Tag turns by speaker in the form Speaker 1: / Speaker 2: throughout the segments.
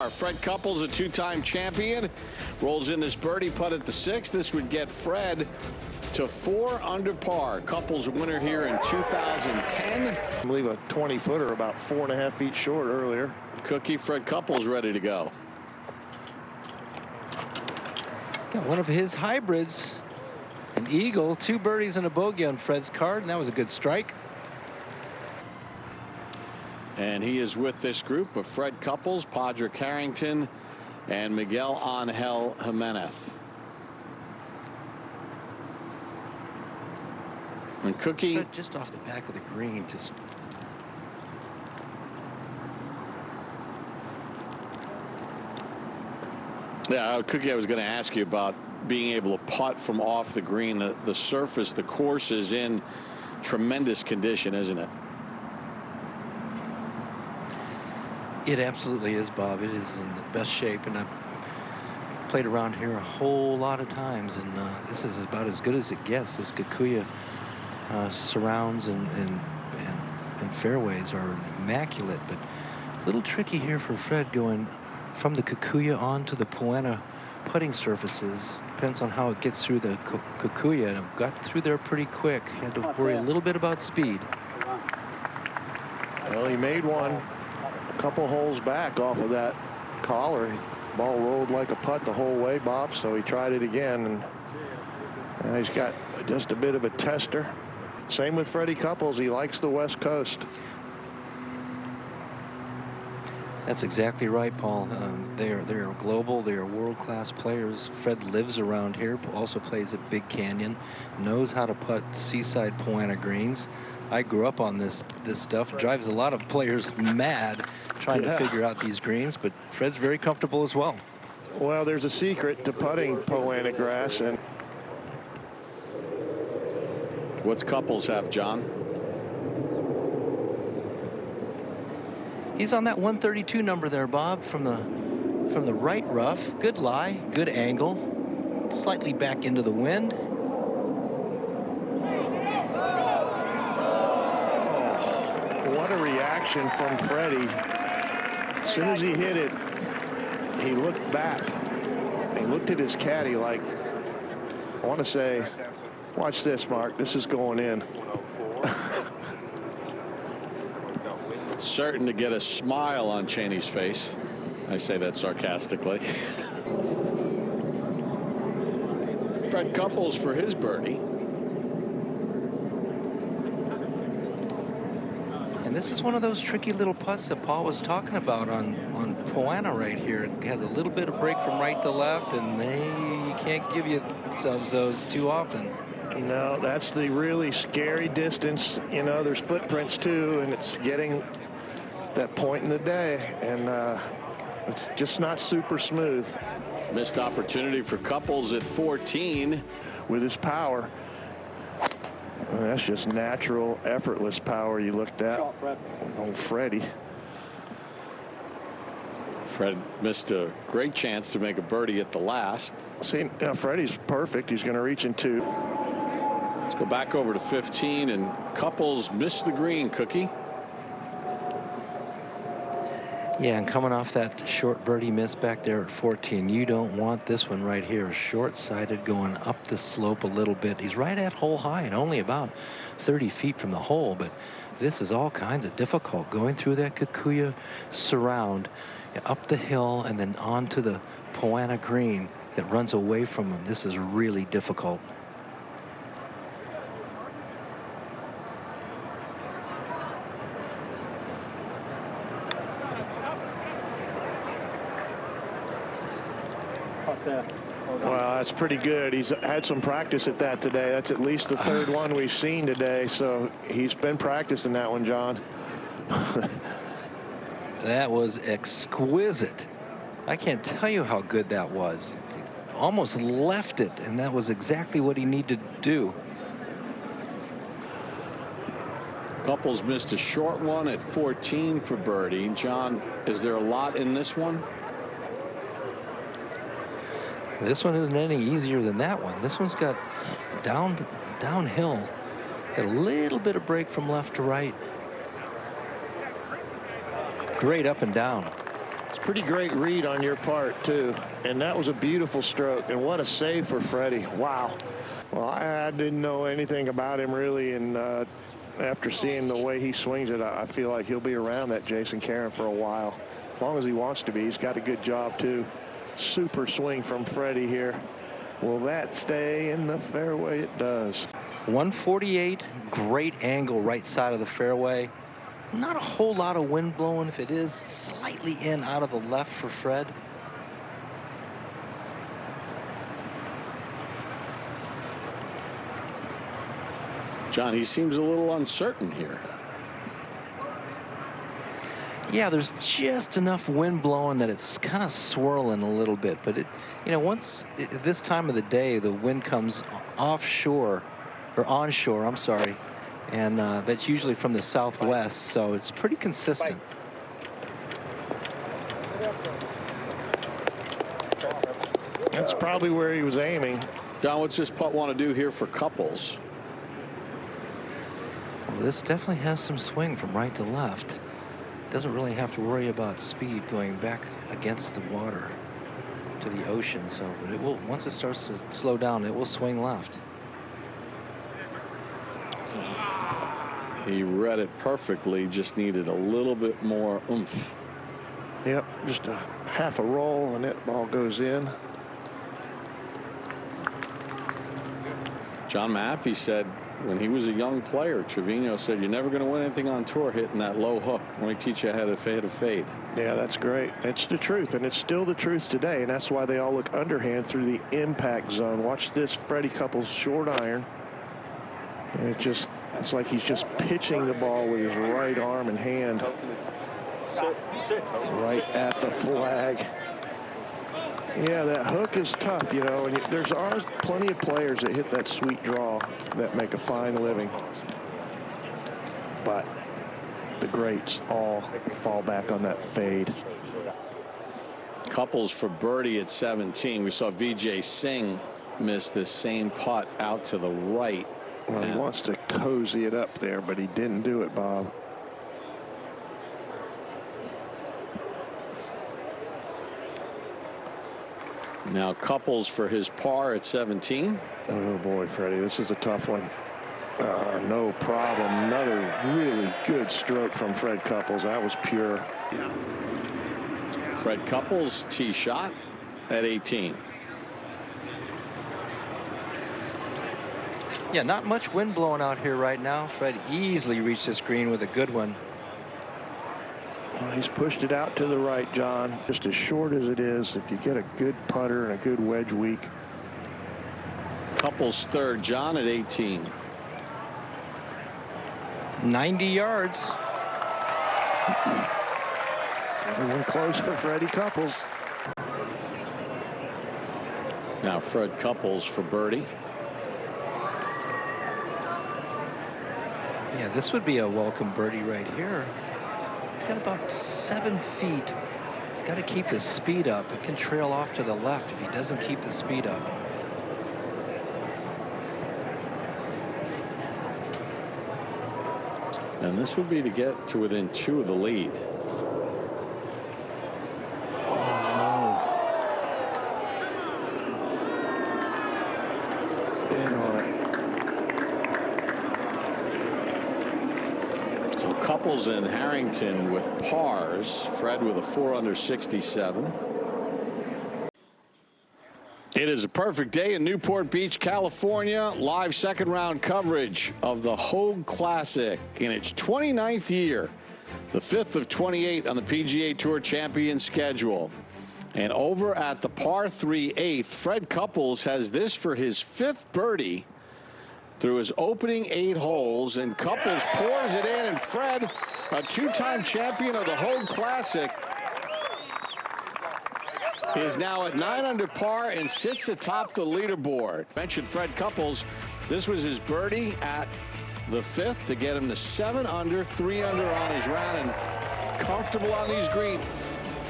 Speaker 1: Fred Couples, a two-time champion, rolls in this birdie putt at the 6th. This would get Fred to 4 under par. Couples winner here in 2010.
Speaker 2: I believe a 20-footer about 4.5 feet short earlier.
Speaker 1: Cookie, Fred Couples ready to go.
Speaker 3: Got one of his hybrids, an eagle, 2 birdies and a bogey on Fred's card, and that was a good strike.
Speaker 1: And he is with this group of Fred Couples, Padraig Harrington, and Miguel Angel Jimenez. And Cookie
Speaker 3: Fred just off the back of the green. Just
Speaker 1: yeah, Cookie, I was going to ask you about being able to putt from off the green. The surface, the course is in tremendous condition, isn't it?
Speaker 3: It absolutely is, Bob. It is in the best shape, and I've played around here a whole lot of times, and this is about as good as it gets. This Kikuyu surrounds and fairways are immaculate, but a little tricky here for Fred going from the Kikuyu onto the Poana putting surfaces. Depends on how it gets through the Kikuyu, and it got through there pretty quick. Had to worry a little bit about speed.
Speaker 2: Well, he made one a couple holes back off of that collar. Ball rolled like a putt the whole way, Bob, so he tried it again, and he's got just a bit of a tester. Same with Freddy Couples. He likes the West Coast.
Speaker 3: That's exactly right, Paul. They are global. They are world-class players. Fred lives around here, also plays at Big Canyon, knows how to putt seaside Poana greens. I grew up on this stuff. It drives a lot of players mad trying to figure out these greens, but Fred's very comfortable as well.
Speaker 2: Well, there's a secret to putting Poana grass. And
Speaker 1: what's Couples have, John?
Speaker 3: He's on that 132 number there, Bob, from the right rough. Good lie, good angle, slightly back into the wind.
Speaker 2: What a reaction from Freddy. As soon as he hit it, he looked back. He looked at his caddy like, I want to say, watch this, Mark. This is going in.
Speaker 1: Certain to get a smile on Cheney's face. I say that sarcastically. Fred Couples for his birdie.
Speaker 3: And this is one of those tricky little putts that Paul was talking about on Poana right here. It has a little bit of break from right to left, and you can't give yourselves those too often.
Speaker 2: No, that's the really scary distance. You know, there's footprints too, and it's getting that point in the day, and it's just not super smooth.
Speaker 1: Missed opportunity for Couples at 14.
Speaker 2: With his power. That's just natural, effortless power you looked at. Old Freddy.
Speaker 1: Fred missed a great chance to make a birdie at the last.
Speaker 2: See, now Freddy's perfect. He's going to reach in 2.
Speaker 1: Let's go back over to 15, and Couples missed the green, Cookie.
Speaker 3: Yeah, and coming off that short birdie miss back there at 14, you don't want this one right here. Short-sided, going up the slope a little bit. He's right at hole high and only about 30 feet from the hole, but this is all kinds of difficult. Going through that Kikuyu surround, up the hill, and then onto the Poana green that runs away from him. This is really difficult.
Speaker 2: Well, that's pretty good. He's had some practice at that today. That's at least the 3rd one we've seen today, so he's been practicing that one, John.
Speaker 3: That was exquisite. I can't tell you how good that was. He almost left it, and that was exactly what he needed to do.
Speaker 1: Couples missed a short one at 14 for birdie. John, is there a lot in this one?
Speaker 3: This one isn't any easier than that one. This one's got downhill. Got a little bit of break from left to right. Great up and down.
Speaker 2: It's a pretty great read on your part, too. And that was a beautiful stroke. And what a save for Freddie. Wow. Well, I didn't know anything about him, really. And after seeing the way he swings it, I feel like he'll be around that Jason Caron for a while. As long as he wants to be. He's got a good job, too. Super swing from Freddie here. Will that stay in the fairway? It does.
Speaker 3: 148, great angle right side of the fairway. Not a whole lot of wind blowing. If it is, slightly in out of the left for Fred.
Speaker 1: John, he seems a little uncertain here.
Speaker 3: Yeah, there's just enough wind blowing that it's kind of swirling a little bit. But, once this time of the day, the wind comes offshore, or onshore, I'm sorry. And that's usually from the southwest, so it's pretty consistent.
Speaker 2: That's probably where he was aiming.
Speaker 1: Don, what's this putt want to do here for Couples?
Speaker 3: Well, this definitely has some swing from right to left. Doesn't really have to worry about speed going back against the water to the ocean. So, but it will, once it starts to slow down, it will swing left.
Speaker 1: He read it perfectly, just needed a little bit more oomph.
Speaker 2: Yep, just a half a roll and that ball goes in.
Speaker 1: John Maffey said when he was a young player, Trevino said, you're never going to win anything on tour hitting that low hook. Let me teach you how to hit a fade.
Speaker 2: Yeah, that's great. It's the truth, and it's still the truth today, and that's why they all look underhand through the impact zone. Watch this Freddie Couples short iron. And it's like he's just pitching the ball with his right arm and hand right at the flag. Yeah, that hook is tough, and there's plenty of players that hit that sweet draw that make a fine living. But the greats all fall back on that fade.
Speaker 1: Couples for birdie at 17. We saw Vijay Singh miss this same putt out to the right.
Speaker 2: Well, he wants to cozy it up there, but he didn't do it, Bob.
Speaker 1: Now Couples for his par at 17.
Speaker 2: Oh boy, Freddie, this is a tough one. No problem. Another really good stroke from Fred Couples. That was pure.
Speaker 1: Fred Couples tee shot at 18.
Speaker 3: Yeah, not much wind blowing out here right now. Fred easily reached this green with a good one.
Speaker 2: Well, he's pushed it out to the right, John. Just as short as it is, if you get a good putter and a good wedge week.
Speaker 1: Couples third, John at 18.
Speaker 3: 90 yards.
Speaker 2: Everyone close for Freddie Couples.
Speaker 1: Now Fred Couples for birdie.
Speaker 3: Yeah, this would be a welcome birdie right here. He's got about 7 feet. He's got to keep the speed up. It can trail off to the left if he doesn't keep the speed up.
Speaker 1: And this would be to get to within 2 of the lead. Couples and Harrington with pars. Fred with a 4 under 67. It is a perfect day in Newport Beach, California. Live second round coverage of the Hoag Classic in its 29th year. The 5th of 28 on the PGA Tour Champions schedule. And over at the par 3 8th, Fred Couples has this for his 5th birdie through his opening 8 holes, and Couples pours it in, and Fred, a 2-time champion of the Hoag Classic, is now at 9 under par and sits atop the leaderboard. Mentioned Fred Couples. This was his birdie at the 5th to get him to 7 under, 3 under on his round, and comfortable on these greens.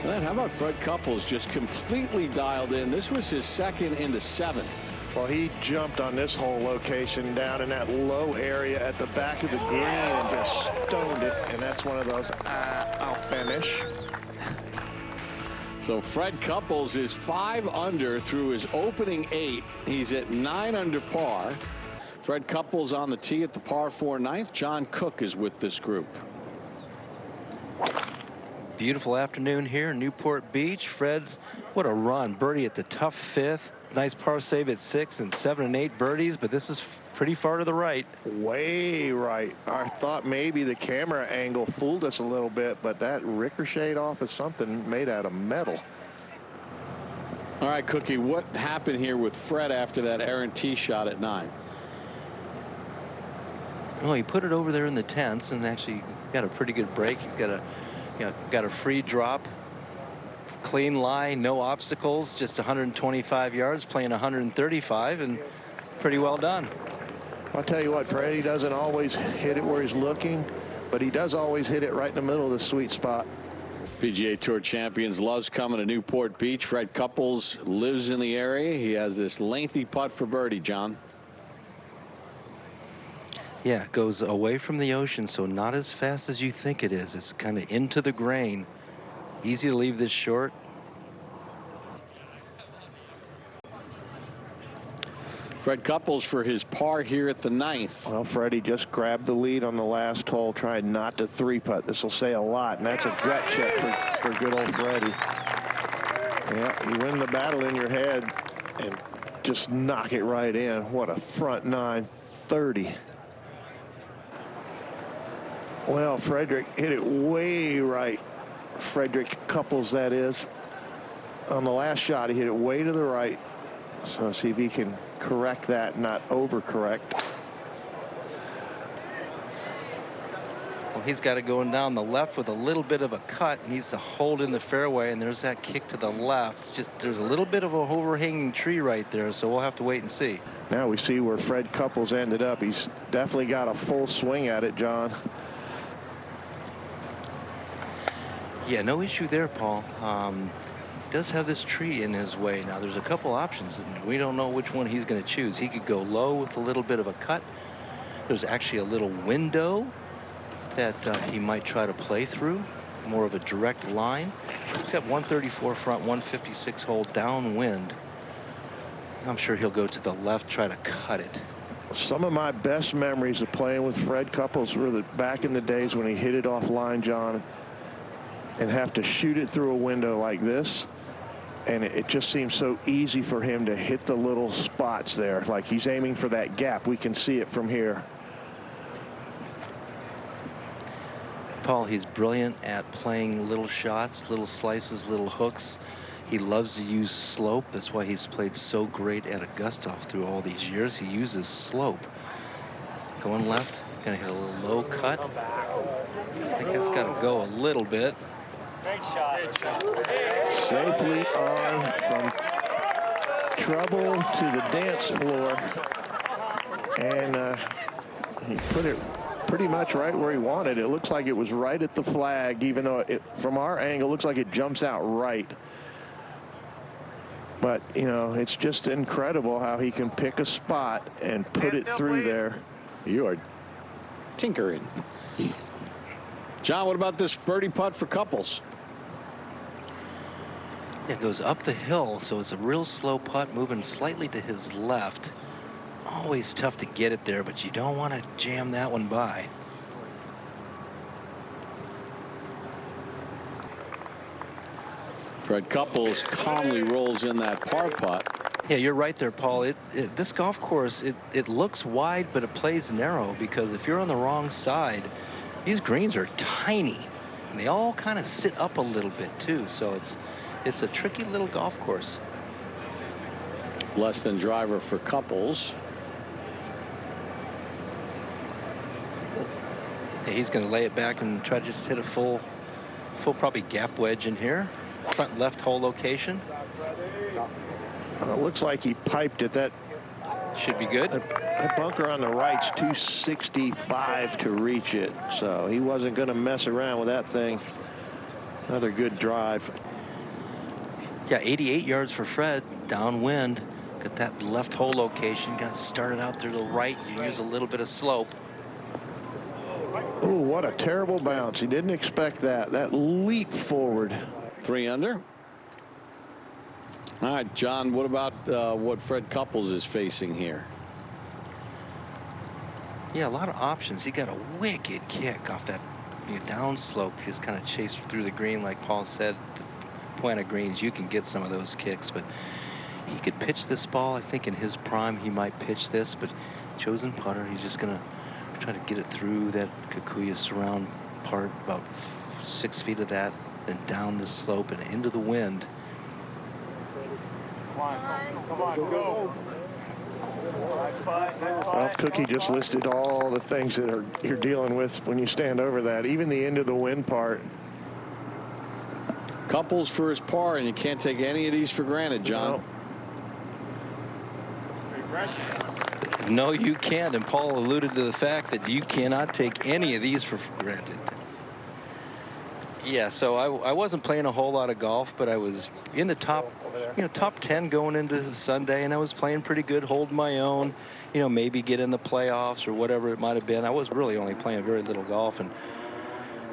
Speaker 1: And then how about Fred Couples just completely dialed in? This was his 2nd into 7.
Speaker 2: Well, he jumped on this whole location down in that low area at the back of the green and just stoned it. And that's one of those, I'll finish.
Speaker 1: So Fred Couples is 5 under through his opening 8. He's at 9 under par. Fred Couples on the tee at the par 4 ninth. John Cook is with this group.
Speaker 3: Beautiful afternoon here in Newport Beach. Fred, what a run. Birdie at the tough 5th. Nice par save at 6 and 7 and 8 birdies, but this is pretty far to the right.
Speaker 2: Way right. I thought maybe the camera angle fooled us a little bit, but that ricocheted off of something made out of metal.
Speaker 1: All right, Cookie, what happened here with Fred after that errant tee shot at 9?
Speaker 3: Well, he put it over there in the 10s and actually got a pretty good break. He's got a free drop, clean lie, no obstacles, just 125 yards, playing 135, and pretty well done.
Speaker 2: I'll tell you what, Freddy doesn't always hit it where he's looking, but he does always hit it right in the middle of the sweet spot.
Speaker 1: PGA Tour Champions loves coming to Newport Beach. Fred Couples lives in the area. He has this lengthy putt for birdie, John.
Speaker 3: Yeah, it goes away from the ocean, so not as fast as you think it is. It's kind of into the grain. Easy to leave this short.
Speaker 1: Fred Couples for his par here at the 9th.
Speaker 2: Well, Freddie just grabbed the lead on the last hole, trying not to 3-putt. This will say a lot, and that's a gut check for good old Freddie. Yeah, you win the battle in your head and just knock it right in. What a front 9, 30. Well, Frederick hit it way right. Frederick Couples, that is. On the last shot, he hit it way to the right. So see if he can correct that, not overcorrect.
Speaker 3: Well, he's got it going down the left with a little bit of a cut. He needs to hold in the fairway, and there's that kick to the left. Just there's a little bit of a overhanging tree right there, so we'll have to wait and see.
Speaker 2: Now we see where Fred Couples ended up. He's definitely got a full swing at it, John.
Speaker 3: Yeah, no issue there, Paul. Does have this tree in his way. Now there's a couple options and we don't know which one he's going to choose. He could go low with a little bit of a cut. There's actually a little window that he might try to play through, more of a direct line. He's got 134 front, 156 hole downwind. I'm sure he'll go to the left, try to cut it.
Speaker 2: Some of my best memories of playing with Fred Couples were back in the days when he hit it offline, John, and have to shoot it through a window like this. And it just seems so easy for him to hit the little spots there. Like he's aiming for that gap. We can see it from here.
Speaker 3: Paul, he's brilliant at playing little shots, little slices, little hooks. He loves to use slope. That's why he's played so great at Augusta through all these years. He uses slope. Going left, gonna hit a little low cut. I think that's got to go a little bit.
Speaker 4: Great shot.
Speaker 2: Safely on from trouble to the dance floor. And he put it pretty much right where he wanted. It looks like it was right at the flag, even though it, from our angle, looks like it jumps out right. But, you know, it's just incredible how he can pick a spot and put it through there.
Speaker 1: You are tinkering. John, what about this birdie putt for Couples?
Speaker 3: It goes up the hill, so it's a real slow putt moving slightly to his left. Always tough to get it there, but you don't want to jam that one by.
Speaker 1: Fred Couples calmly rolls in that par putt.
Speaker 3: Yeah, you're right there, Paul. This golf course, it looks wide, but it plays narrow because if you're on the wrong side, these greens are tiny, and they all kind of sit up a little bit too. So it's a tricky little golf course.
Speaker 1: Less than driver for Couples.
Speaker 3: Yeah, he's going to lay it back and try to just hit a full probably gap wedge in here. Front left hole location.
Speaker 2: It looks like he piped it. That
Speaker 3: should be good.
Speaker 2: That bunker on the right's 265 to reach it, so he wasn't going to mess around with that thing. Another good drive.
Speaker 3: Yeah, 88 yards for Fred downwind. Got that left hole location. Got started out there to the right. You use a little bit of slope.
Speaker 2: Oh, what a terrible bounce. He didn't expect that. That leap forward.
Speaker 1: 3 under. All right, John, what about what Fred Couples is facing here?
Speaker 3: Yeah, a lot of options. He got a wicked kick off that downslope. He just kind of chased through the green, like Paul said. The point of greens, you can get some of those kicks, but he could pitch this ball. I think in his prime, he might pitch this, but chosen putter, he's just going to try to get it through that Kikuyu surround part, about 6 feet of that, then down the slope and into the wind.
Speaker 4: Come on, go.
Speaker 2: Well, Cookie just listed all the things that you're dealing with when you stand over that, even the end of the wind part.
Speaker 1: Couples for his par, and you can't take any of these for granted, John.
Speaker 3: No, you can't. And Paul alluded to the fact that you cannot take any of these for granted. Yeah, so I wasn't playing a whole lot of golf, but I was in the top 10 going into Sunday, and I was playing pretty good, holding my own, maybe get in the playoffs or whatever it might have been. I was really only playing very little golf, and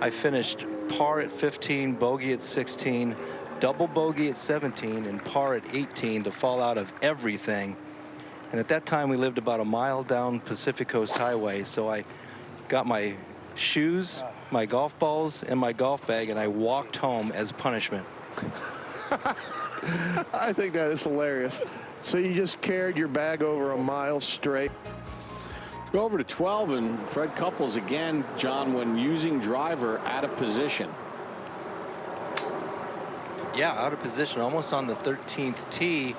Speaker 3: I finished par at 15, bogey at 16, double bogey at 17, and par at 18 to fall out of everything. And at that time, we lived about a mile down Pacific Coast Highway, so I got my shoes, my golf balls, and my golf bag, and I walked home as punishment.
Speaker 2: I think that is hilarious. So you just carried your bag over a mile straight.
Speaker 1: Go over to 12, and Fred Couples again, John, when using driver out of position.
Speaker 3: Yeah, out of position, almost on the 13th tee.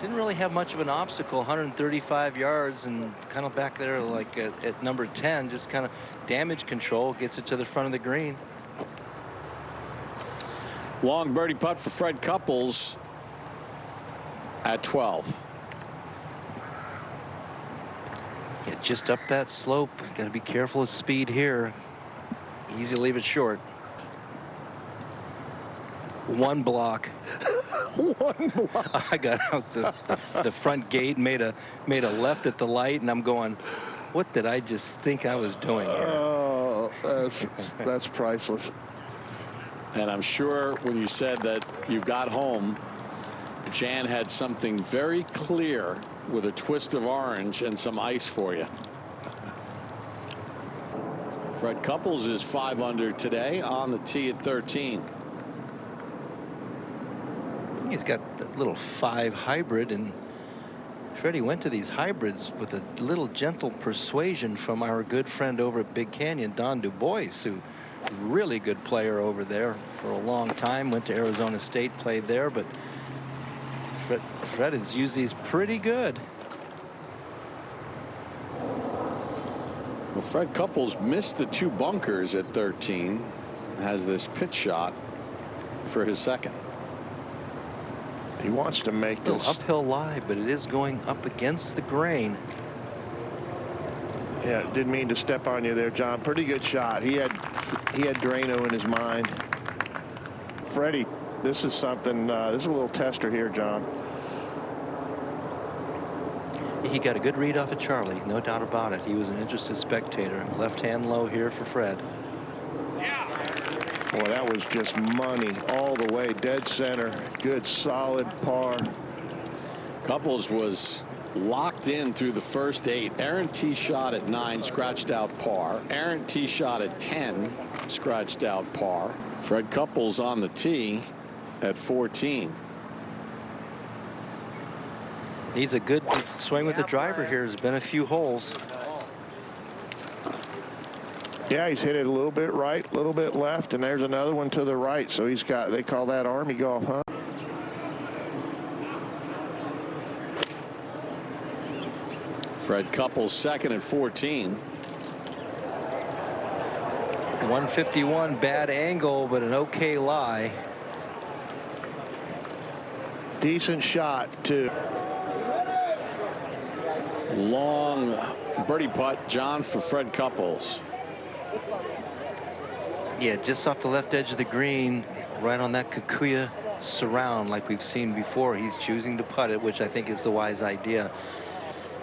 Speaker 3: Didn't really have much of an obstacle, 135 yards, and kind of back there like at number 10, just kind of damage control, gets it to the front of the green.
Speaker 1: Long birdie putt for Fred Couples at 12.
Speaker 3: Yeah, just up that slope. Got to be careful of speed here. Easy to leave it short. One block.
Speaker 2: One block.
Speaker 3: I got out the front gate, made a left at the light, and I'm going, what did I just think I was doing here?
Speaker 2: Oh, that's priceless.
Speaker 1: And I'm sure when you said that you got home, Jan had something very clear with a twist of orange and some ice for you. Fred Couples is 5 under today on the tee at 13.
Speaker 3: He's got the little 5 hybrid, and Freddy went to these hybrids with a little gentle persuasion from our good friend over at Big Canyon, Don Du Bois, who really good player over there for a long time. Went to Arizona State, played there, but Fred has used these pretty good.
Speaker 1: Well, Fred Couples missed the 2 bunkers at 13. Has this pitch shot for his second.
Speaker 2: He wants to make this
Speaker 3: uphill lie, but it is going up against the grain.
Speaker 2: Yeah, didn't mean to step on you there, John. Pretty good shot. He had Drano in his mind. Freddie, this is something. This is a little tester here, John.
Speaker 3: He got a good read off of Charlie, no doubt about it. He was an interested spectator. Left hand low here for Fred.
Speaker 2: Boy, that was just money all the way, dead center. Good, solid par.
Speaker 1: Couples was locked in through the first 8. Aaron tee shot at 9, scratched out par. Aaron tee shot at 10, scratched out par. Fred Couples on the tee at 14.
Speaker 3: Needs a good swing with the driver here. There's been a few holes.
Speaker 2: Yeah, he's hit it a little bit right, a little bit left, and there's another one to the right. So he's got, they call that Army golf, huh?
Speaker 1: Fred Couples second at 14.
Speaker 3: 151, bad angle, but an okay lie.
Speaker 2: Decent shot, too.
Speaker 1: Long birdie putt, John, for Fred Couples.
Speaker 3: Yeah, just off the left edge of the green, right on that Kikuyu surround like we've seen before. He's choosing to putt it, which I think is the wise idea.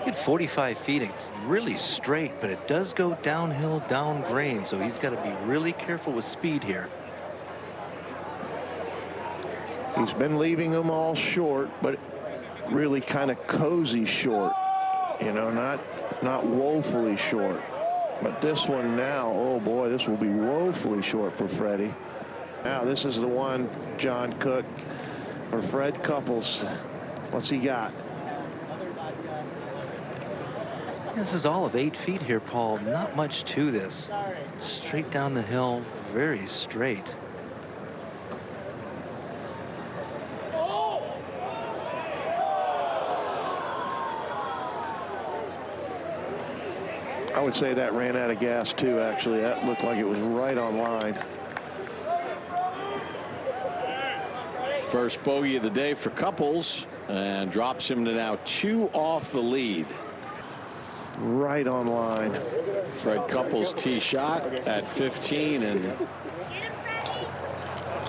Speaker 3: He had 45 feet. It's really straight, but it does go downhill, down green, so he's got to be really careful with speed here.
Speaker 2: He's been leaving them all short, but really kind of cozy short, you know, not woefully short. But this one now, oh boy, this will be woefully short for Freddie. Now this is the one, John Cook, for Fred Couples. What's he got?
Speaker 3: This is all of 8 feet here, Paul. Not much to this. Straight down the hill, very straight.
Speaker 2: I would say that ran out of gas too, actually. That looked like it was right on line.
Speaker 1: First bogey of the day for Couples, and drops him to now 2 off the lead.
Speaker 2: Right on line.
Speaker 1: Fred Couples tee shot at 15, and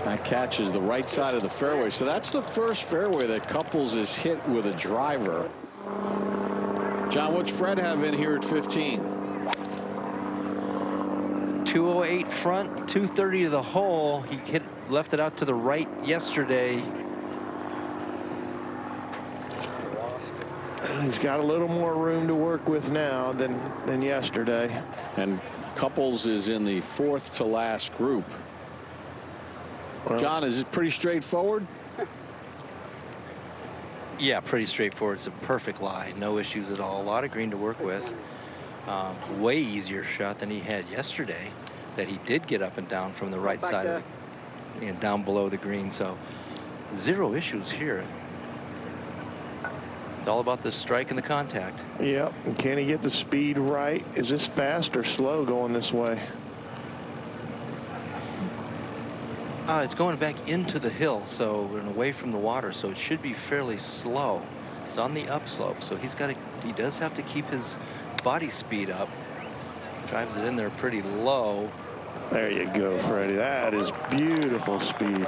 Speaker 1: that catches the right side of the fairway. So that's the first fairway that Couples is hit with a driver. John, what's Fred have in here at 15?
Speaker 3: 208 front, 230 to the hole. He left it out to the right yesterday.
Speaker 2: He's got a little more room to work with now than yesterday.
Speaker 1: And Couples is in the 4th to last group.
Speaker 2: Well,
Speaker 1: John, is it pretty straightforward?
Speaker 3: Yeah, pretty straightforward. It's a perfect lie. No issues at all. A lot of green to work with. Way easier shot than he had yesterday, that he did get up and down from the right side of it, and down below the green. So 0 issues here. It's all about the strike and the contact.
Speaker 2: Yep. And can he get the speed right? Is this fast or slow going this way?
Speaker 3: It's going back into the hill, so and away from the water, so it should be fairly slow. It's on the upslope, so he does have to keep his body speed up. Drives it in there pretty low.
Speaker 2: There you go, Freddie. That is beautiful speed.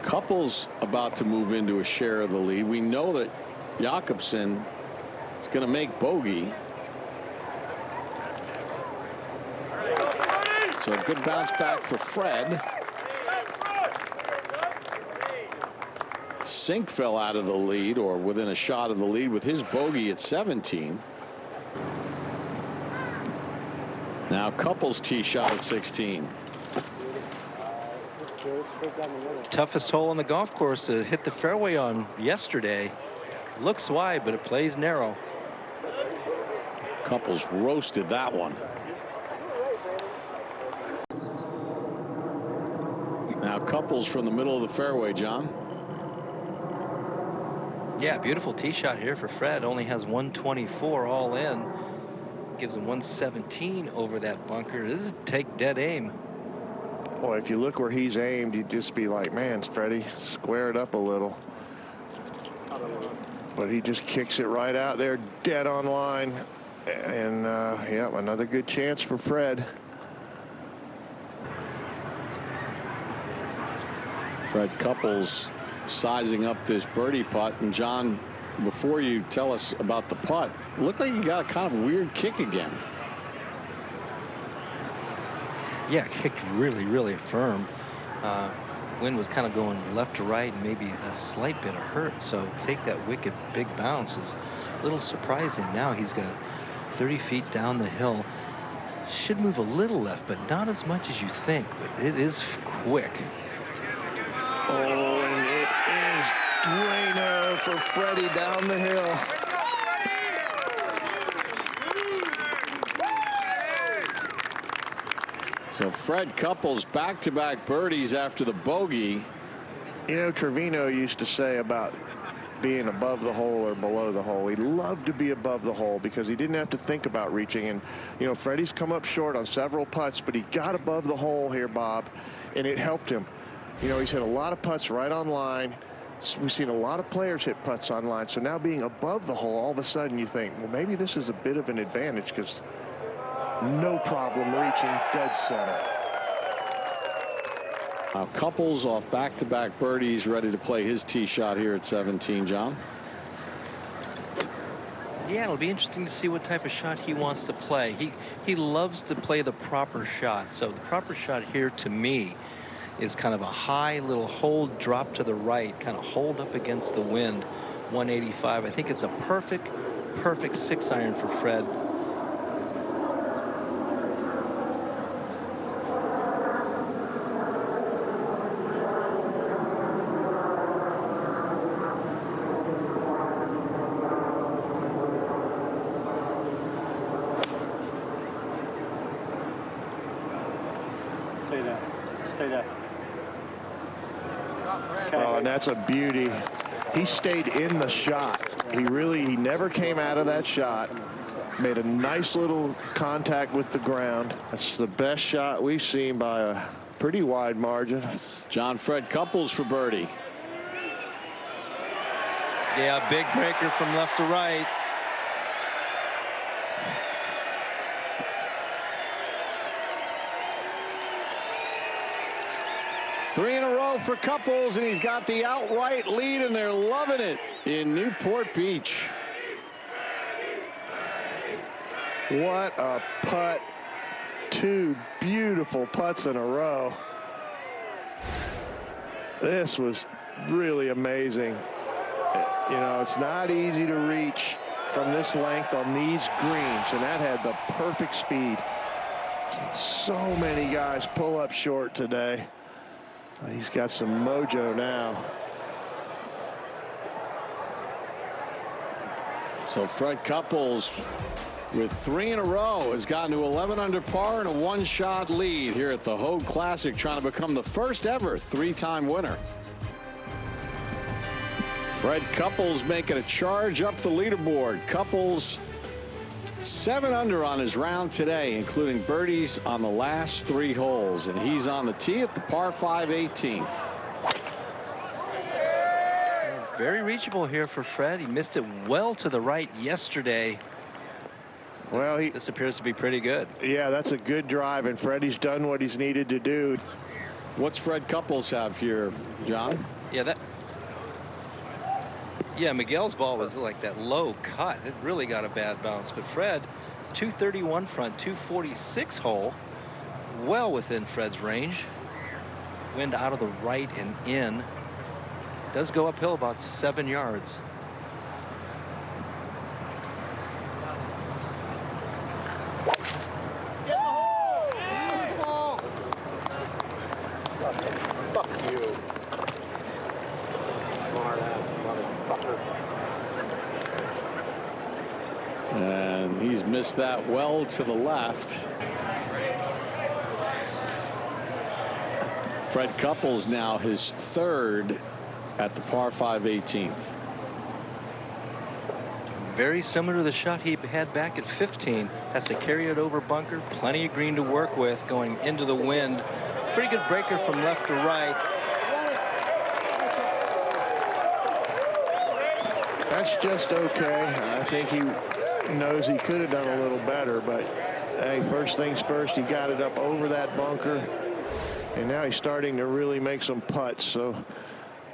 Speaker 1: Couples about to move into a share of the lead. We know that Jakobsen is going to make bogey. So a good bounce back for Fred. Sink fell out of the lead, or within a shot of the lead, with his bogey at 17. Now Couples tee shot at 16.
Speaker 3: Toughest hole on the golf course to hit the fairway on yesterday. Looks wide, but it plays narrow.
Speaker 1: Couples roasted that one. Now Couples from the middle of the fairway, John.
Speaker 3: Yeah, beautiful tee shot here for Fred. Only has 124 all in. Gives him 117 over that bunker. This is take dead aim.
Speaker 2: Boy, if you look where he's aimed, you'd just be like, man, Freddie, square it up a little. But he just kicks it right out there, dead on line. And, yeah, another good chance for Fred.
Speaker 1: Fred Couples sizing up this birdie putt. And John, before you tell us about the putt, it looked like he got a kind of weird kick again.
Speaker 3: Yeah, kicked really, really firm. Wind was kind of going left to right, and maybe a slight bit of hurt. So take that wicked big bounce is a little surprising. Now he's got 30 feet down the hill. Should move a little left, but not as much as you think. But it is quick.
Speaker 2: Oh, and it is Drainer for Freddie down the hill.
Speaker 1: So Fred Couples back-to-back birdies after the bogey.
Speaker 2: You know, Trevino used to say about being above the hole or below the hole. He loved to be above the hole because he didn't have to think about reaching. And, you know, Freddie's come up short on several putts, but he got above the hole here, Bob, and it helped him. You know, he's hit a lot of putts right on line. We've seen a lot of players hit putts on line. So now being above the hole, all of a sudden you think, well, maybe this is a bit of an advantage because no problem reaching dead center.
Speaker 1: Couples off back-to-back birdies, ready to play his tee shot here at 17, John.
Speaker 3: Yeah, it'll be interesting to see what type of shot he wants to play. He loves to play the proper shot. So the proper shot here to me is kind of a high little hold drop to the right, kind of hold up against the wind, 185. I think it's a perfect 6-iron for Fred.
Speaker 4: Stay there.
Speaker 2: Oh, and that's a beauty. He stayed in the shot. He never came out of that shot. Made a nice little contact with the ground. That's the best shot we've seen by a pretty wide margin.
Speaker 1: John Fred Couples for birdie.
Speaker 3: Yeah, big breaker from left to right.
Speaker 1: Three in a row for Couples, and he's got the outright lead, and they're loving it in Newport Beach.
Speaker 2: What a putt. 2 beautiful putts in a row. This was really amazing. You know, it's not easy to reach from this length on these greens, and that had the perfect speed. So many guys pull up short today. He's got some mojo now.
Speaker 1: So Fred Couples, with 3 in a row, has gotten to 11 under par and a 1-shot lead here at the Hoag Classic, trying to become the first ever 3-time winner. Fred Couples making a charge up the leaderboard. Couples 7 under on his round today, including birdies on the last 3 holes, and he's on the tee at the par 5 18th.
Speaker 3: Very reachable here for Fred. He missed it well to the right yesterday.
Speaker 2: Well,
Speaker 3: this appears to be pretty good.
Speaker 2: Yeah, that's a good drive, and Freddie's done what he's needed to do.
Speaker 1: What's Fred Couples have here, John?
Speaker 3: Yeah, Miguel's ball was like that low cut. It really got a bad bounce. But Fred, 231 front, 246 hole, well within Fred's range. Wind out of the right and in. Does go uphill about 7 yards.
Speaker 4: Fuck you. Smart ass motherfucker.
Speaker 1: And he's missed that well to the left. Fred Couples now his 3rd at the par 5 18th.
Speaker 3: Very similar to the shot he had back at 15. Has to carry it over bunker. Plenty of green to work with going into the wind. Pretty good breaker from left to right.
Speaker 2: That's just okay. I think he knows he could have done a little better, but hey, first things first, he got it up over that bunker, and now he's starting to really make some putts, so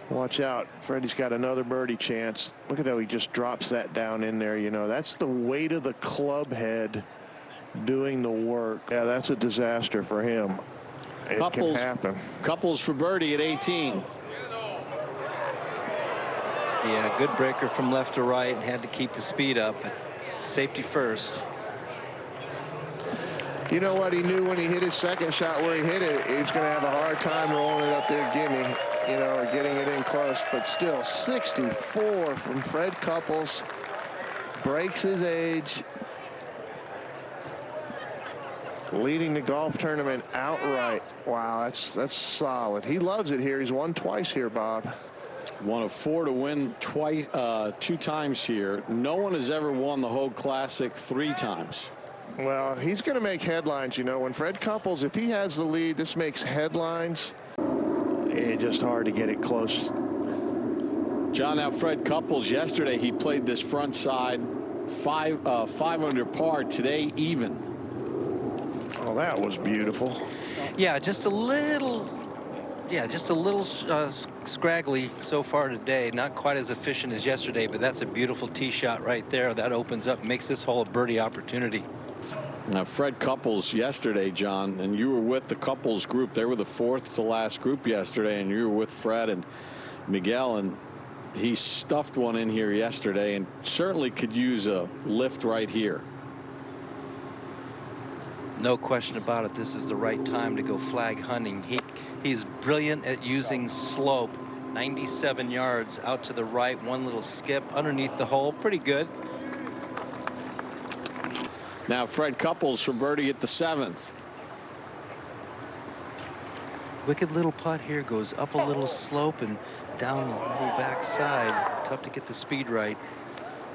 Speaker 2: watch out. Freddie's got another birdie chance. Look at how he just drops that down in there. You know, that's the weight of the club head doing the work. Yeah, that's a disaster for him. It can happen.
Speaker 1: Couples for birdie at 18.
Speaker 3: Yeah, good breaker from left to right. Had to keep the speed up, but safety first.
Speaker 2: You know what? He knew when he hit his second shot where he hit it, he was going to have a hard time rolling it up there, gimme, you know, or getting it in close. But still, 64 from Fred Couples. Breaks his age. Leading the golf tournament outright. Wow, that's solid. He loves it here. He's won twice here, Bob.
Speaker 1: One of 4 to win twice, 2 times here. No one has ever won the Hoag Classic 3 times.
Speaker 2: Well, he's going to make headlines, you know. When Fred Couples, if he has the lead, this makes headlines. It's just hard to get it close.
Speaker 1: John, now Fred Couples, yesterday he played this front side 5 under par. Today even.
Speaker 2: Oh, that was beautiful.
Speaker 3: Yeah, just a little. Yeah, just a little scraggly so far today. Not quite as efficient as yesterday, but that's a beautiful tee shot right there. That opens up, makes this hole a birdie opportunity.
Speaker 1: Now, Fred Couples yesterday, John, and you were with the Couples group. They were the fourth to last group yesterday, and you were with Fred and Miguel, and he stuffed one in here yesterday and certainly could use a lift right here.
Speaker 3: No question about it. This is the right time to go flag hunting. He's brilliant at using slope. 97 yards out to the right, one little skip underneath the hole. Pretty good.
Speaker 1: Now Fred Couples for birdie at the 7th.
Speaker 3: Wicked little putt here, goes up a little slope and down a little backside. Tough to get the speed right.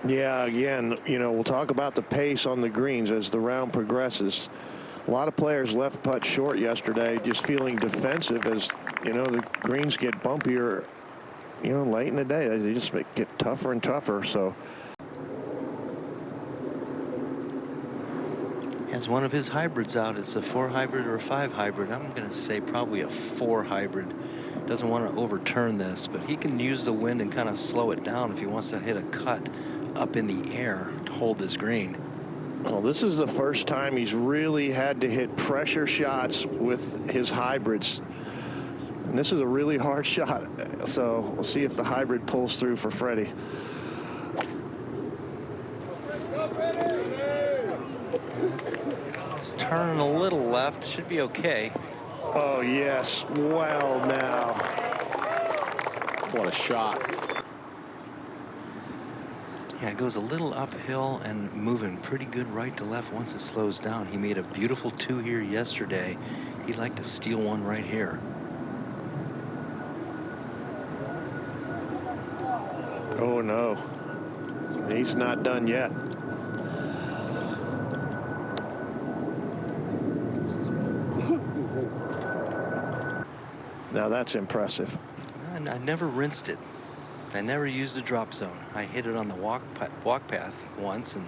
Speaker 2: Yeah, again, you know, we'll talk about the pace on the greens as the round progresses. A lot of players left putt short yesterday, just feeling defensive as, you know, the greens get bumpier, you know, late in the day. They just get tougher and tougher. So
Speaker 3: has one of his hybrids out. It's a 4 hybrid or a 5 hybrid. I'm going to say probably a 4 hybrid. Doesn't want to overturn this, but he can use the wind and kind of slow it down if he wants to hit a cut up in the air to hold this green.
Speaker 2: well, this is the first time he's really had to hit pressure shots with his hybrids. And this is a really hard shot. So we'll see if the hybrid pulls through for Freddy.
Speaker 3: It's turning a little left. Should be okay.
Speaker 2: Oh, yes. Well, now.
Speaker 1: What a shot.
Speaker 3: Yeah, it goes a little uphill and moving pretty good right to left once it slows down. He made a beautiful 2 here yesterday. He'd like to steal one right here.
Speaker 2: Oh, no. He's not done yet. Now that's impressive.
Speaker 3: And I never rinsed it. I never used the drop zone. I hit it on the walk path once and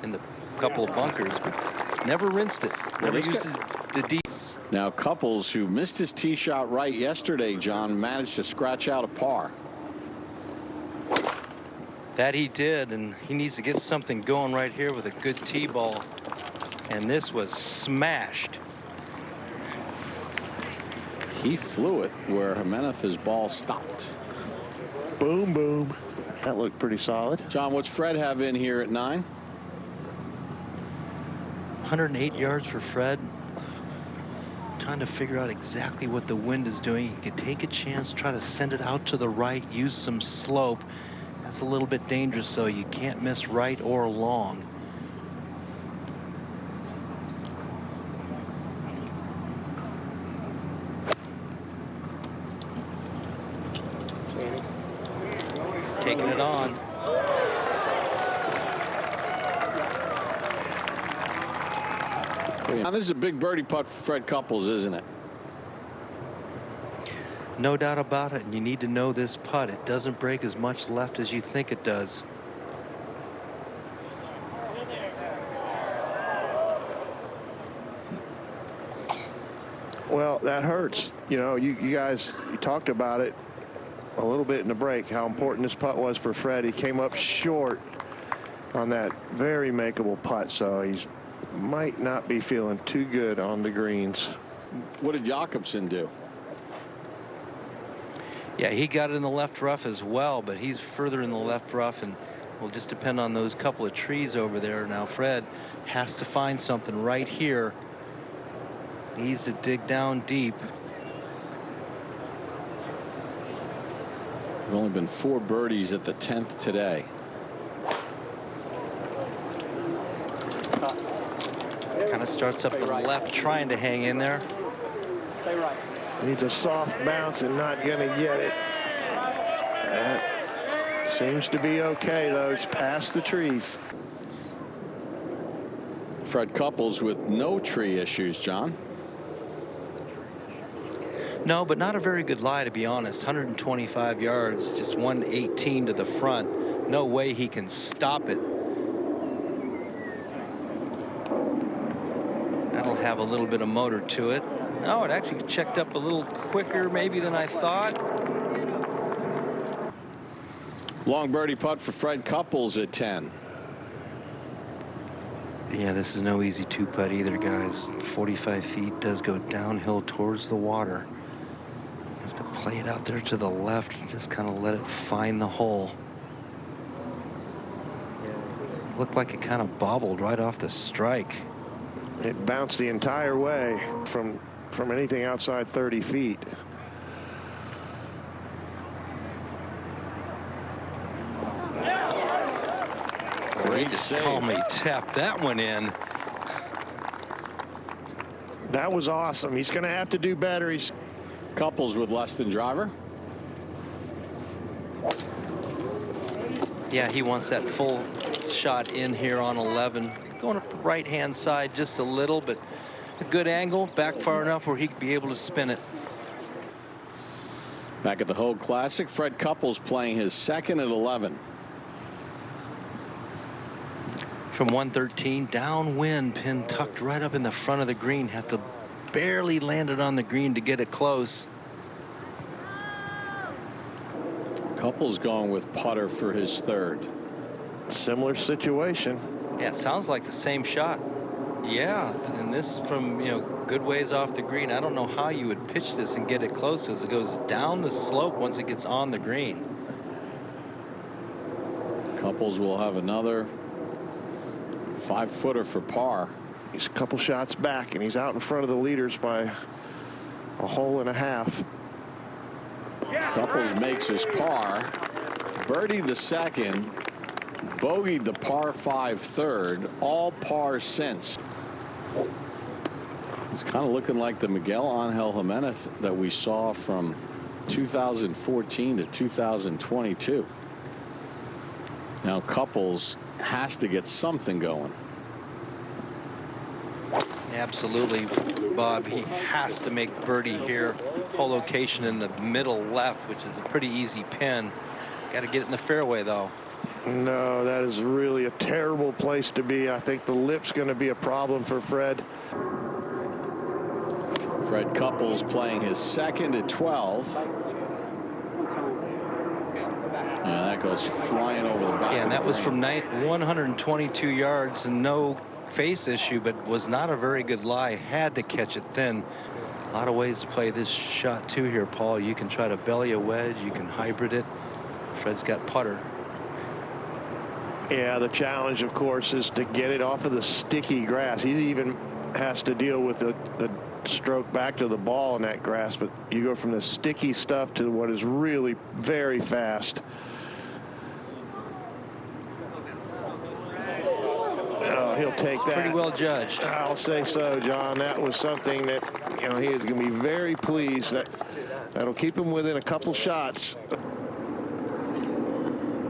Speaker 3: in the couple of bunkers, but never rinsed it. Never used the deep.
Speaker 1: Now Couples, who missed his tee shot right yesterday, John, managed to scratch out a par.
Speaker 3: That he did, and he needs to get something going right here with a good tee ball. And this was smashed.
Speaker 1: He flew it where Jimenez's ball stopped.
Speaker 2: Boom, boom. That looked pretty solid.
Speaker 1: John, what's Fred have in here at 9?
Speaker 3: 108 yards for Fred. Trying to figure out exactly what the wind is doing. You can take a chance, try to send it out to the right, use some slope. That's a little bit dangerous, so you can't miss right or long. Taking it on.
Speaker 1: Now, this is a big birdie putt for Fred Couples, isn't it?
Speaker 3: No doubt about it, and you need to know this putt. It doesn't break as much left as you think it does.
Speaker 2: Well, that hurts. You know, you guys, you talked about it a little bit in the break, how important this putt was for Fred. He came up short on that very makeable putt, so he might not be feeling too good on the greens.
Speaker 1: What did Jakobsen do?
Speaker 3: Yeah, he got it in the left rough as well, but he's further in the left rough and will just depend on those couple of trees over there. Now Fred has to find something right here. Needs to dig down deep.
Speaker 1: There's only been 4 birdies at the 10th today.
Speaker 3: Kind of starts up the left, trying to hang in there.
Speaker 4: Stay right.
Speaker 2: Needs a soft bounce and not going to get it. That seems to be okay, though. It's past the trees.
Speaker 1: Fred Couples with no tree issues, John.
Speaker 3: No, but not a very good lie, to be honest. 125 yards, just 118 to the front. No way he can stop it. That'll have a little bit of motor to it. No, it actually checked up a little quicker maybe than I thought.
Speaker 1: Long birdie putt for Fred Couples at 10.
Speaker 3: Yeah, this is no easy two-putt either, guys. 45 feet does go downhill towards the water. You have to play it out there to the left and just kind of let it find the hole. Looked like it kind of bobbled right off the strike.
Speaker 2: It bounced the entire way from anything outside 30 feet.
Speaker 1: Great save.
Speaker 3: Call me tap that one in.
Speaker 2: That was awesome. He's going to have to do better. He's
Speaker 1: Couples with less than driver.
Speaker 3: Yeah, he wants that full shot in here on 11. Going up the right-hand side just a little, but a good angle, back far enough where he could be able to spin it.
Speaker 1: Back at the Hoag Classic, Fred Couples playing his second at 11.
Speaker 3: From 113, downwind, pin tucked right up in the front of the green. Have to barely land it on the green to get it close.
Speaker 1: Couples going with putter for his third.
Speaker 2: similar situation.
Speaker 3: Yeah, it sounds like the same shot. Yeah, and this from, good ways off the green. I don't know how you would pitch this and get it close as it goes down the slope once it gets on the green.
Speaker 1: Couples will have another 5-footer for par.
Speaker 2: He's a couple shots back, and he's out in front of the leaders by a hole and a half.
Speaker 1: Couples makes his par. Birdie the second. Bogeyed the par 5 third. All par since. It's kind of looking like the Miguel Angel Jimenez that we saw from 2014 to 2022. Now Couples has to get something going.
Speaker 3: Absolutely, Bob. He has to make birdie here. Whole location in the middle left, which is a pretty easy pin. Got to get it in the fairway, though.
Speaker 2: No, that is really a terrible place to be. I think the lip's going to be a problem for Fred.
Speaker 1: Fred Couples playing his second at 12. Yeah, that goes flying over the back.
Speaker 3: Yeah, and that was
Speaker 1: green.
Speaker 3: from 122 yards and no face issue, but was not a very good lie. Had to catch it thin. A lot of ways to play this shot too here, Paul. You can try to belly a wedge. You can hybrid it. Fred's got putter.
Speaker 2: Yeah, the challenge, of course, is to get it off of the sticky grass. He even has to deal with the stroke back to the ball in that grass, but you go from the sticky stuff to what is really very fast. Oh, he'll take that.
Speaker 3: Pretty well judged.
Speaker 2: I'll say so, John. That was something that, he is going to be very pleased. That'll keep him within a couple shots.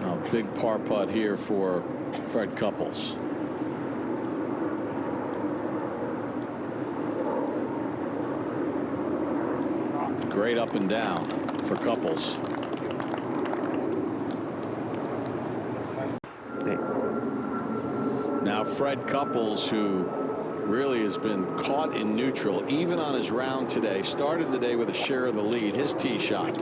Speaker 1: A big par putt here for Fred Couples. Great up and down for Couples. Now Fred Couples, who really has been caught in neutral even on his round today, started the day with a share of the lead. His tee shot.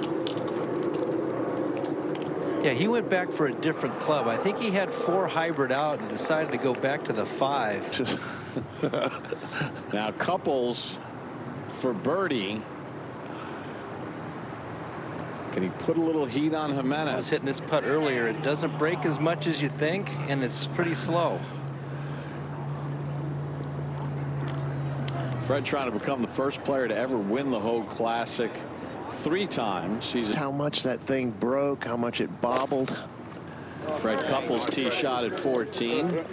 Speaker 3: Yeah, he went back for a different club. I think he had 4 hybrid out and decided to go back to the 5.
Speaker 1: Now Couples for birdie. Can he put a little heat on Jimenez?
Speaker 3: I was hitting this putt earlier. It doesn't break as much as you think, and it's pretty slow.
Speaker 1: Fred trying to become the first player to ever win the Hoag Classic 3 times. He's
Speaker 2: How much that thing broke, how much it bobbled.
Speaker 1: Fred Couples tee shot at 14.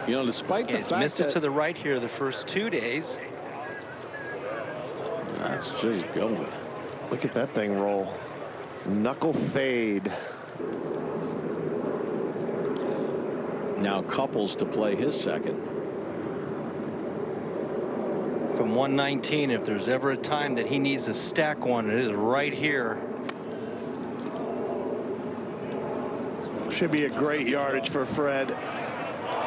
Speaker 1: Despite the
Speaker 3: It's
Speaker 1: fact
Speaker 3: missed
Speaker 1: that
Speaker 3: it to the right here the first 2 days.
Speaker 1: that's just going.
Speaker 2: Look at that thing roll. Knuckle fade.
Speaker 1: Now Couples to play his second.
Speaker 3: From 119, if there's ever a time that he needs to stack one, it is right here.
Speaker 2: Should be a great yardage for Fred.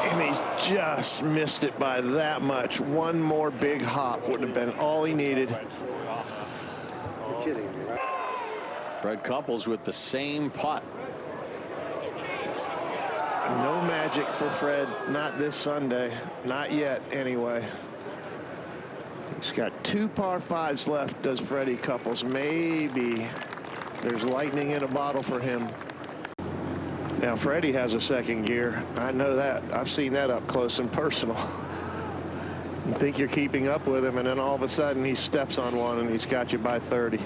Speaker 2: And he's just missed it by that much. One more big hop would have been all he needed.
Speaker 4: You're kidding me, right?
Speaker 1: Fred Couples with the same putt.
Speaker 2: No magic for Fred, not this Sunday, not yet anyway. He's got 2 par 5s left, does Freddy Couples. Maybe there's lightning in a bottle for him. Now Freddy has a second gear. I know that. I've seen that up close and personal. You think you're keeping up with him, and then all of a sudden he steps on one and he's got you by 30.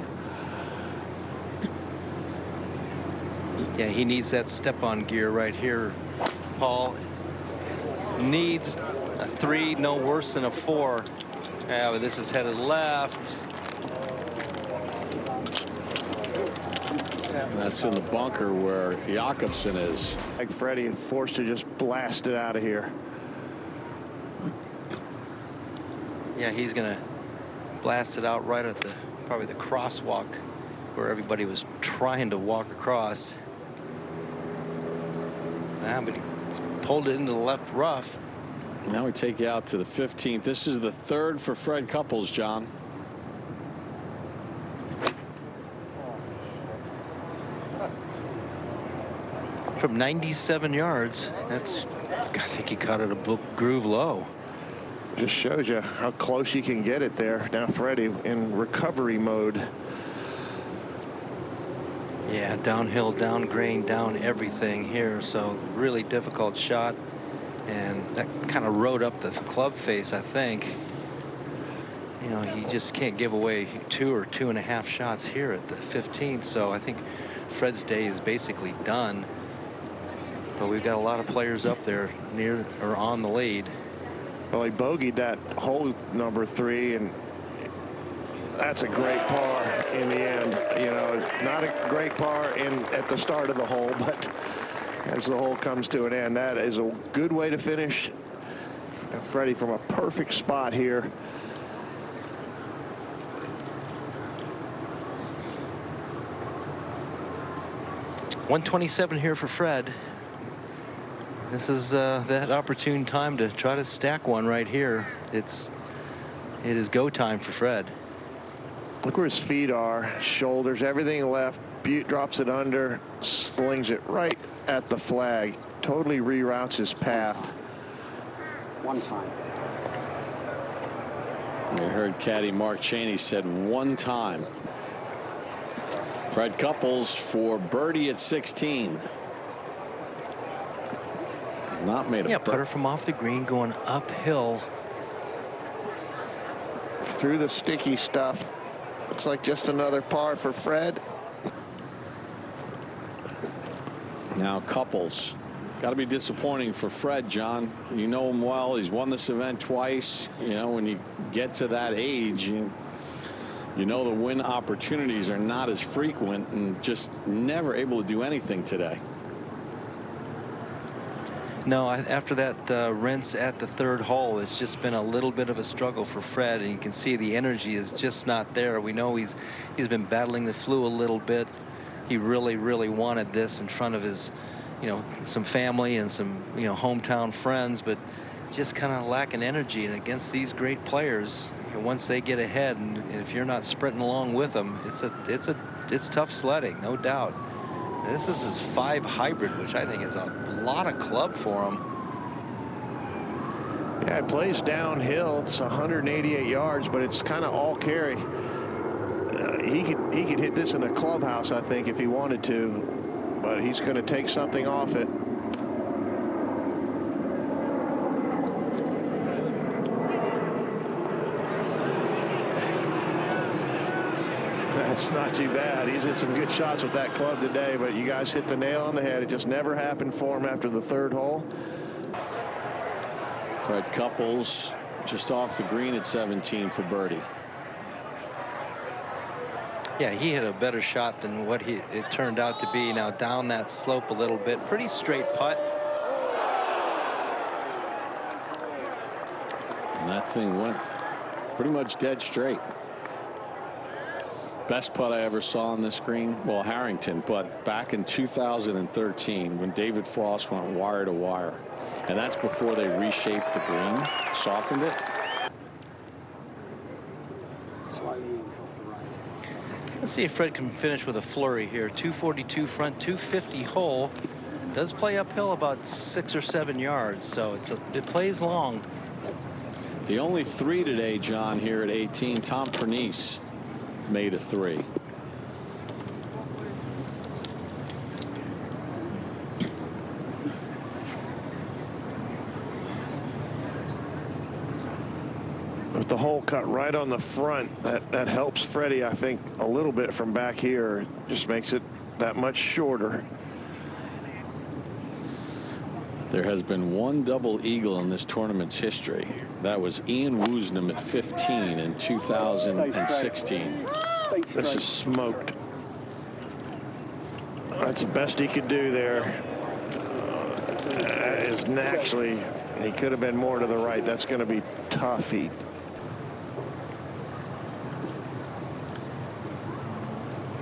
Speaker 3: Yeah, he needs that step-on gear right here. Paul needs a 3, no worse than a 4. Yeah, but this is headed left.
Speaker 1: And that's in the bunker where Jakobsen is.
Speaker 2: Like Freddy and forced to just blast it out of here.
Speaker 3: Yeah, he's gonna blast it out right at the probably the crosswalk where everybody was trying to walk across. But he pulled it into the left rough.
Speaker 1: Now we take you out to the 15th. This is the 3rd for Fred Couples, John.
Speaker 3: From 97 yards, that's, I think he caught it a groove low.
Speaker 2: Just shows you how close you can get it there. Now Freddy in recovery mode.
Speaker 3: Yeah, downhill, down grain, down everything here. So really difficult shot. And that kind of rode up the club face, I think. You know, he just can't give away 2 or 2.5 shots here at the 15th. So I think Fred's day is basically done. But we've got a lot of players up there near or on the lead.
Speaker 2: Well, he bogeyed that hole number 3, and that's a great par in the end. You know, not a great par at the start of the hole, but as the hole comes to an end, that is a good way to finish. And Freddy from a perfect spot here.
Speaker 3: .127 here for Fred. This is that opportune time to try to stack one right here. It is go time for Fred.
Speaker 2: Look where his feet are, shoulders, everything left. Butte drops it under, slings it right at the flag. Totally reroutes his path.
Speaker 4: One time.
Speaker 1: You heard caddy Mark Cheney said 1 time. Fred Couples for birdie at 16. He's not made a
Speaker 3: putter from off the green going uphill.
Speaker 2: Through the sticky stuff. Looks like just another par for Fred.
Speaker 1: Now Couples. Got to be disappointing for Fred, John. You know him well. He's won this event twice. You know, when you get to that age, you know the win opportunities are not as frequent, and just never able to do anything today.
Speaker 3: No, after that rinse at the 3rd hole, it's just been a little bit of a struggle for Fred, and you can see the energy is just not there. We know he's been battling the flu a little bit. He really wanted this in front of his, some family and some, hometown friends, but just kind of lacking energy. And against these great players, once they get ahead, and if you're not sprinting along with them, it's tough sledding, no doubt. This is his 5 hybrid, which I think is a lot of club for him.
Speaker 2: Yeah, it plays downhill. It's 188 yards, but it's kind of all carry. He could hit this in the clubhouse, I think, if he wanted to, but he's going to take something off it. That's not too bad. He's hit some good shots with that club today, but you guys hit the nail on the head. It just never happened for him after the 3rd hole.
Speaker 1: Fred Couples just off the green at 17 for birdie.
Speaker 3: Yeah, he hit a better shot than what it turned out to be. Now down that slope a little bit. Pretty straight putt. And
Speaker 1: that thing went pretty much dead straight. Best putt I ever saw on this green, well, Harrington, but back in 2013 when David Frost went wire to wire. And that's before they reshaped the green, softened it.
Speaker 3: Let's see if Fred can finish with a flurry here. 242 front, 250 hole. Does play uphill about 6 or 7 yards, so it plays long.
Speaker 1: The only 3 today, John, here at 18. Tom Pernice made a 3.
Speaker 2: With the hole cut right on the front, that helps Freddy, I think, a little bit from back here. It just makes it that much shorter.
Speaker 1: There has been one double eagle in this tournament's history. That was Ian Woosnam at 15 in 2016.
Speaker 2: This is smoked. That's the best he could do there. Is naturally, he could have been more to the right. That's going to be tough heat.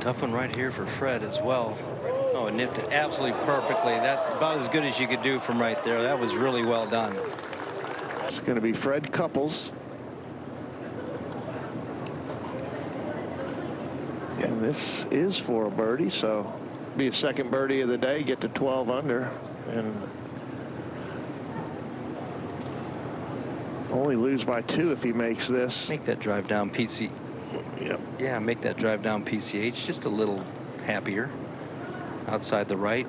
Speaker 3: Tough one right here for Fred as well. Oh, it nipped it absolutely perfectly. That's about as good as you could do from right there. That was really well done.
Speaker 2: It's going to be Fred Couples. And this is for a birdie, so be a second birdie of the day, get to 12 under, and only lose by 2 if he makes this.
Speaker 3: Make that drive down PC.
Speaker 2: Yep.
Speaker 3: Yeah, make that drive down PCH just a little happier. Outside the right.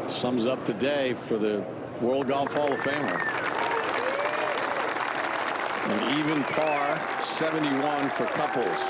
Speaker 1: Sums up the day for the World Golf Hall of Famer. An even par 71 for Couples.